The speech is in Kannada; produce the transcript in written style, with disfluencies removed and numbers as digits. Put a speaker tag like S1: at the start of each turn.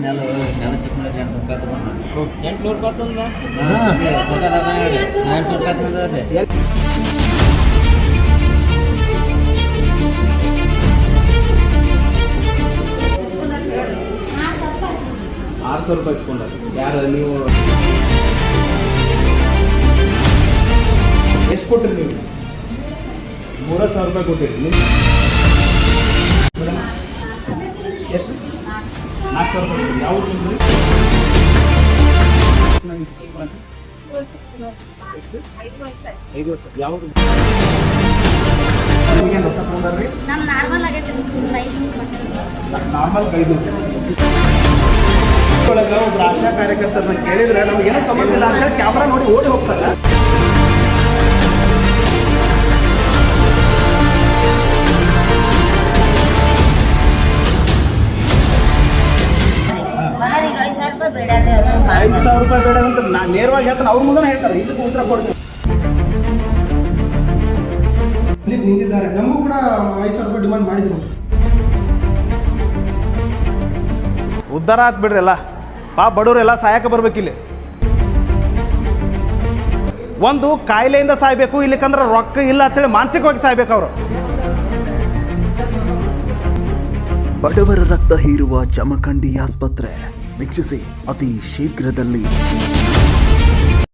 S1: ನೆಲ ಚೆಕ್ ಮಾಡಿ 800 ರೂಪಾಯಿ ತಗೊಂಡ
S2: 800 ರೂಪಾಯಿ ತಂದ
S1: ಸಕಾಲ 800 ರೂಪಾಯಿ ತಂದ್ರಿ.
S3: ₹6,000 ಇಸ್ಕೊಂಡ ಯಾರು ನೀವು ಎಷ್ಟು ಕೊಟ್ಟಿರಿ ನೀವು? 3,000 ರೂಪಾಯಿ ಕೊಟ್ಟಿರಿ ನೀವು ಎಷ್ಟು? 4,000 ರೂಪಾಯಿ ಯಾವ ತಿಂದ್ರಿ? 5 ವರ್ಷ ಯಾವ ನಿಮಗೇನು ರೊಕ್ಕ ತೊಗೊಂಡ್ರಿ? ನಾರ್ಮಲ್ 5 ಒಳಗೆ ಒಬ್ರು ಆಶಾ ಕಾರ್ಯಕರ್ತರನ್ನ ಕೇಳಿದ್ರೆ ನಮಗೇನೋ ಸಂಬಂಧ ಇಲ್ಲ ಅಂತ ಹೇಳಿ ಕ್ಯಾಮ್ರಾ ನೋಡಿ ಓಡಿ ಹೋಗ್ತಾರೆ. ₹5,000 ಬೇಡ ಅಂತ ನಾನು ನೇರವಾಗಿ ಹೇಳ್ತಾನೆ. ಅವ್ರ ಮುಂದೆ ಹೇಳ್ತಾರೆ, ಇದಕ್ಕೆ ಉತ್ತರ ಕೊಡ್ತೀನಿ. ಇಲ್ಲಿ ನಿಂತಿದ್ದಾರೆ, ನಮಗೂ ಕೂಡ ₹5,000 ಡಿಮಾಂಡ್ ಮಾಡಿದ್ರು. ಉದ್ಧಾರ ಆತ್ ಬಿಡ್ರಿ ಎಲ್ಲ. ಬಡವರೆಲ್ಲ ಸಾಯಕ್ಕೆ ಬರ್ಬೇಕಿಲ್ಲಿ. ಒಂದು ಕಾಯಿಲೆಯಿಂದ ಸಾಯ್ಬೇಕು, ಇಲ್ಲಿಕಂದ್ರೆ ರೊಕ್ಕ ಇಲ್ಲ ಅಂತೇಳಿ ಮಾನಸಿಕವಾಗಿ ಸಾಯ್ಬೇಕು ಅವರು.
S4: ಬಡವರ ರಕ್ತ ಹೀರುವ ಜಮಖಂಡಿ ಆಸ್ಪತ್ರೆ ವೀಕ್ಷಿಸಿ ಅತಿ ಶೀಘ್ರದಲ್ಲಿ.